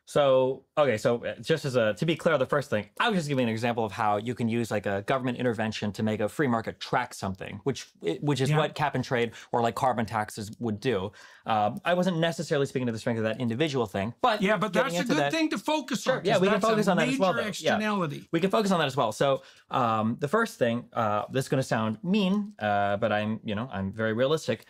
So, okay, so just as to be clear, the first thing, I was just giving an example of how you can use like a government intervention to make a free market track something, which is what cap and trade or like carbon taxes would do. I wasn't necessarily speaking to the strength of that individual thing, but yeah, but that's a good thing to focus on. Yeah, we can focus on that as well. Major externality. Yeah, we can focus on that as well. So the first thing, this is going to sound mean, but I'm very realistic.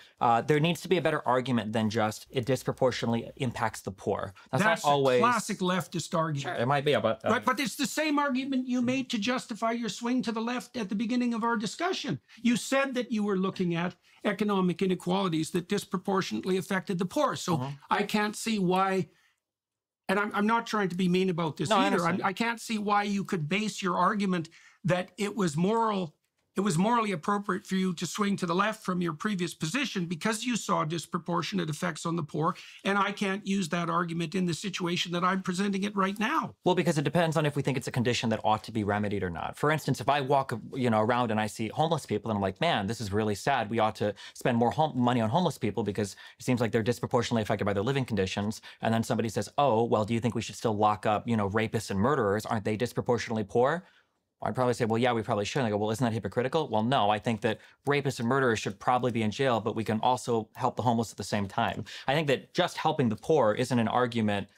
There needs to be a better argument than just it disproportionately impacts the poor. That's not always classic leftist argument. Sure, it might be, but but it's the same argument you made to justify your swing to the left at the beginning of our discussion. You said that you were looking at economic inequalities that disproportionately affected the poor. So I can't see why, and I'm not trying to be mean about this either. I can't see why you could base your argument that it was morally appropriate for you to swing to the left from your previous position because you saw disproportionate effects on the poor, and I can't use that argument in the situation that I'm presenting it right now. Well, because it depends on if we think it's a condition that ought to be remedied or not. For instance, if I walk, around and I see homeless people and I'm like, man, this is really sad. We ought to spend more money on homeless people because it seems like they're disproportionately affected by their living conditions. And then somebody says, oh, well, do you think we should still lock up, rapists and murderers? Aren't they disproportionately poor? I'd probably say, well, yeah, we probably should. And I go, well, isn't that hypocritical? Well, no, I think that rapists and murderers should probably be in jail, but we can also help the homeless at the same time. I think that just helping the poor isn't an argument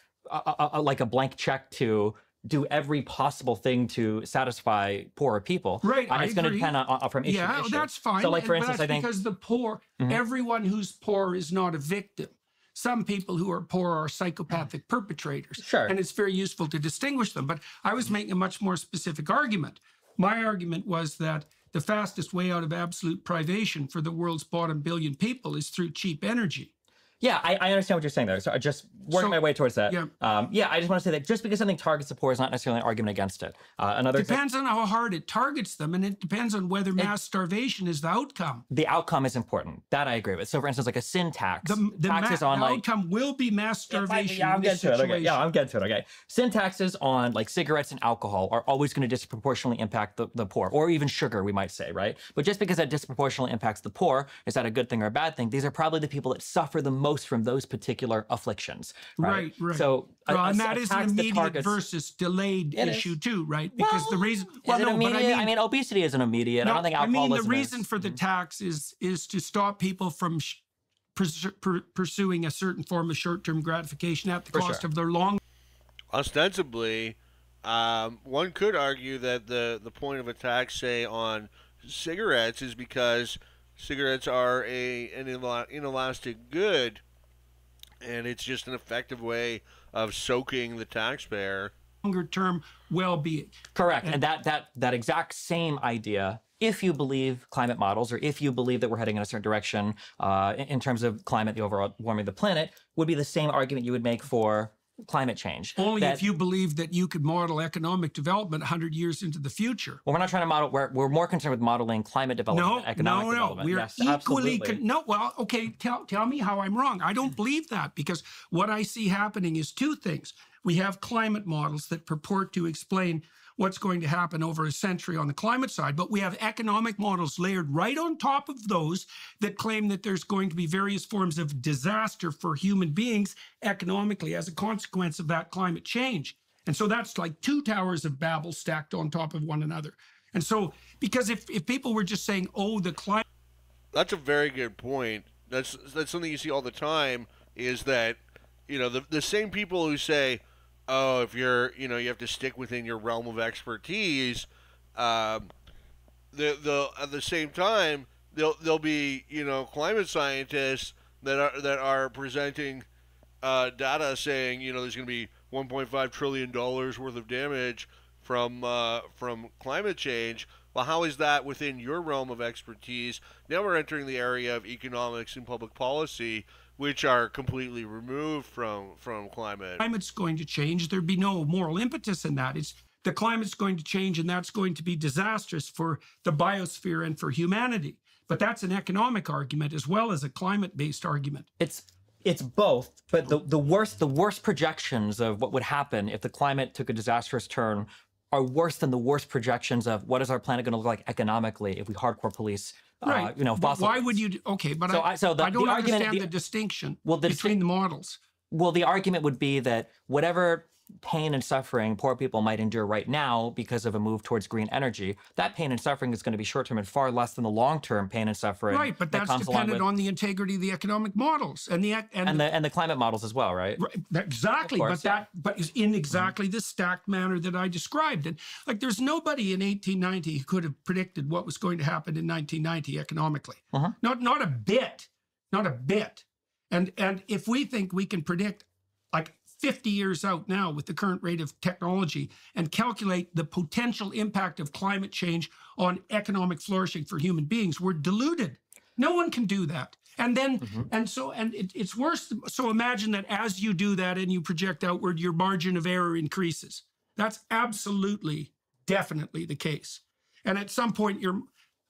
like a blank check to do every possible thing to satisfy poorer people. Right, it's going to depend on from issue to issue. Yeah, that's fine. So, like, for instance, that's I think because the poor, everyone who's poor is not a victim. Some people who are poor are psychopathic perpetrators. Sure. And it's very useful to distinguish them. But I was making a much more specific argument. My argument was that the fastest way out of absolute privation for the world's bottom billion people is through cheap energy. Yeah, I understand what you're saying there. So I just working my way towards that. Yeah. I just want to say that just because something targets the poor is not necessarily an argument against it. Depends on how hard it targets them, and it depends on whether mass starvation is the outcome. The outcome is important. That I agree with. So, for instance, like a sin tax. The outcome will be mass starvation. I'm getting to it. Okay. Yeah, I'm getting to it. Okay. Sin taxes on like cigarettes and alcohol are always going to disproportionately impact the poor, or even sugar, we might say, right? But just because that disproportionately impacts the poor, is that a good thing or a bad thing? These are probably the people that suffer the most from those particular afflictions. Right. So, and that is an immediate versus delayed issue too, right? Because the reason, I mean, obesity is an immediate. I don't think alcoholism the reason for the tax is to stop people from pursuing a certain form of short-term gratification at the cost of their long. Ostensibly, one could argue that the point of a tax, say, on cigarettes is because cigarettes are an inelastic good, and it's just an effective way of soaking the taxpayer. Longer term well-being. Correct. And that exact same idea, if you believe climate models, or if you believe that we're heading in a certain direction in terms of climate, the overall warming of the planet, would be the same argument you would make for climate change. Only if you believe that you could model economic development 100 years into the future. Well, we're not trying to model, we're more concerned with modeling climate development than economic development. We're yes, equally, okay, tell me how I'm wrong. I don't believe that, because what I see happening is two things. We have climate models that purport to explain what's going to happen over a century on the climate side, but we have economic models layered right on top of those that claim that there's going to be various forms of disaster for human beings economically as a consequence of that climate change. And so that's like two towers of Babel stacked on top of one another. And so, because if people were just saying, oh, the climate... That's a very good point. That's something you see all the time, is that, the same people who say, oh, if you have to stick within your realm of expertise, at the same time, there'll be, climate scientists that are presenting data saying, there's going to be $1.5 trillion worth of damage from climate change. Well, how is that within your realm of expertise? Now we're entering the area of economics and public policy, which are completely removed from climate. Climate's going to change. There'd be no moral impetus in that. It's the climate's going to change, and that's going to be disastrous for the biosphere and for humanity. But that's an economic argument as well as a climate-based argument. It's both, but the worst projections of what would happen if the climate took a disastrous turn are worse than the worst projections of what is our planet going to look like economically if we hardcore police, right. fossil Why fuels. would you? Okay, but So I don't argument, understand the distinction well, between the models. Well, the argument would be that whatever pain and suffering poor people might endure right now because of a move towards green energy, that pain and suffering is going to be short-term and far less than the long-term pain and suffering. Right, but that's dependent on the integrity of the economic models and the climate models as well, right? Right, exactly, course, but is in exactly the stacked manner that I described. And like, there's nobody in 1890 who could have predicted what was going to happen in 1990 economically. Not a bit, not a bit. And if we think we can predict like 50 years out now with the current rate of technology and calculate the potential impact of climate change on economic flourishing for human beings, we're deluded. No one can do that. And then, it's worse. So imagine that as you do that and you project outward, your margin of error increases. That's absolutely, definitely the case. And at some point,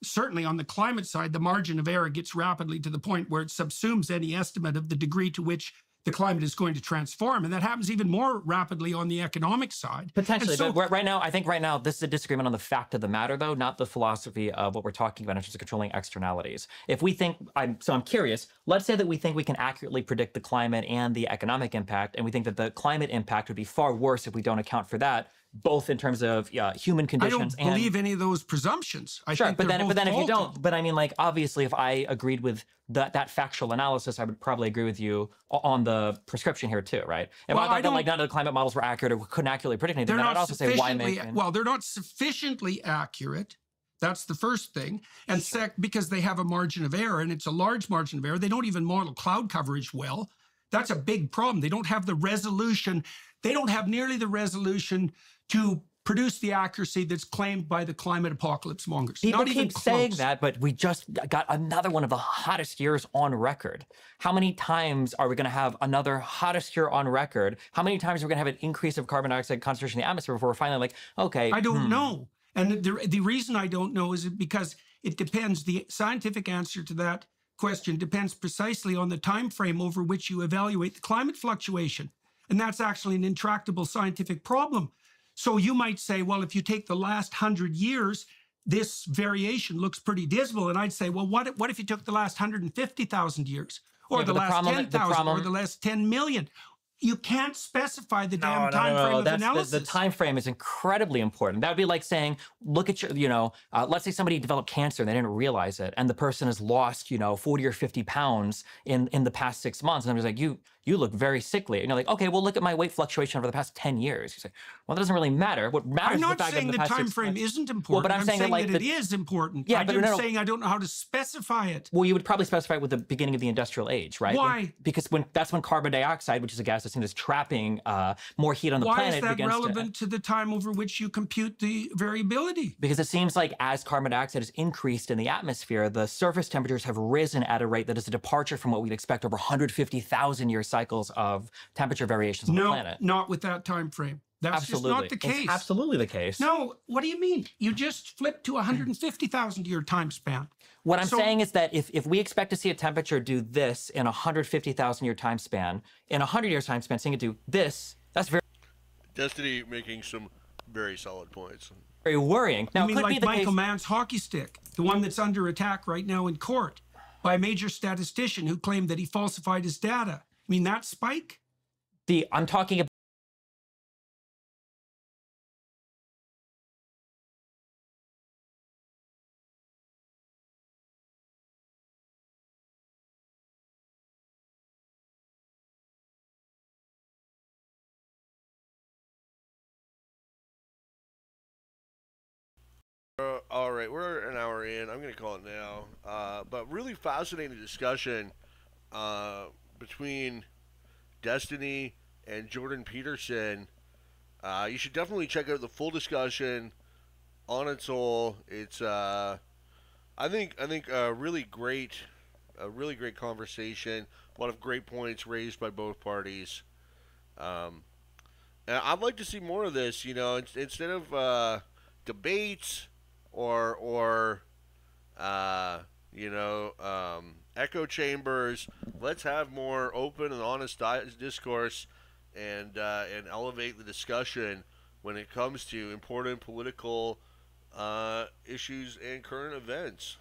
certainly on the climate side, the margin of error gets rapidly to the point where it subsumes any estimate of the degree to which the climate is going to transform. And that happens even more rapidly on the economic side. Potentially, but I think right now, this is a disagreement on the fact of the matter, though, not the philosophy of what we're talking about in terms of controlling externalities. If we think, I'm curious, let's say that we think we can accurately predict the climate and the economic impact, and we think that the climate impact would be far worse if we don't account for that, both in terms of human conditions. I don't believe any of those presumptions. I sure, think but then if you don't, faulty. but I mean, like, obviously, if I agreed with that factual analysis, I would probably agree with you on the prescription here too, right? If I thought that like none of the climate models were accurate or couldn't accurately predict anything, then I'd also say why make? Well, they're not sufficiently accurate. That's the first thing. And because they have a margin of error, and it's a large margin of error, they don't even model cloud coverage well. That's a big problem. They don't have the resolution. They don't have nearly the resolution to produce the accuracy that's claimed by the climate apocalypse mongers. People keep saying that, but we just got another one of the hottest years on record. How many times are we going to have another hottest year on record? How many times are we going to have an increase of carbon dioxide concentration in the atmosphere before we're finally like, okay. I don't know. And the reason I don't know is because it depends. The scientific answer to that question depends precisely on the time frame over which you evaluate the climate fluctuation. And that's actually an intractable scientific problem. So you might say, well, if you take the last 100 years, this variation looks pretty dismal. And I'd say, well, what if you took the last 150,000 years? Or the last 10,000 or the last 10 million? You can't specify the damn time frame of analysis. The time frame is incredibly important. That would be like saying, look at your, let's say somebody developed cancer and they didn't realize it, and the person has lost, 40 or 50 pounds in the past 6 months. And I'm just like, you look very sickly. And you're like, okay, well, look at my weight fluctuation over the past 10 years. You say, well, that doesn't really matter. What matters is the fact that I'm not saying the time frame isn't important. Well, but I'm saying that it is important. Yeah, I'm saying I don't know how to specify it. Well, you would probably specify it with the beginning of the industrial age, right? Why? Because that's when carbon dioxide, which is a gas that's seen as trapping more heat on the planet. Why is that relevant to the time over which you compute the variability? Because it seems like as carbon dioxide has increased in the atmosphere, the surface temperatures have risen at a rate that is a departure from what we'd expect over 150,000 year cycles of temperature variations on the planet. No, not with that time frame. That's absolutely. Just not the case. It's absolutely the case. No, what do you mean? You just flipped to 150,000 year time span. What I'm saying is that if we expect to see a temperature do this in a 150,000 year time span, in a 100 years time span, seeing it do this, that's very Destiny making some very solid points. Very worrying. Now, you mean like Michael Mann's hockey stick, the one that's under attack right now in court by a major statistician who claimed that he falsified his data. I mean, that spike? I'm talking about All right, we're an hour in. I'm going to call it now. But really fascinating discussion between Destiny and Jordan Peterson You should definitely check out the full discussion on its all. It's I think a really great conversation. A lot of great points raised by both parties. Um, and I'd like to see more of this. Instead of debates or uh, echo chambers. Let's have more open and honest discourse and elevate the discussion when it comes to important political issues and current events.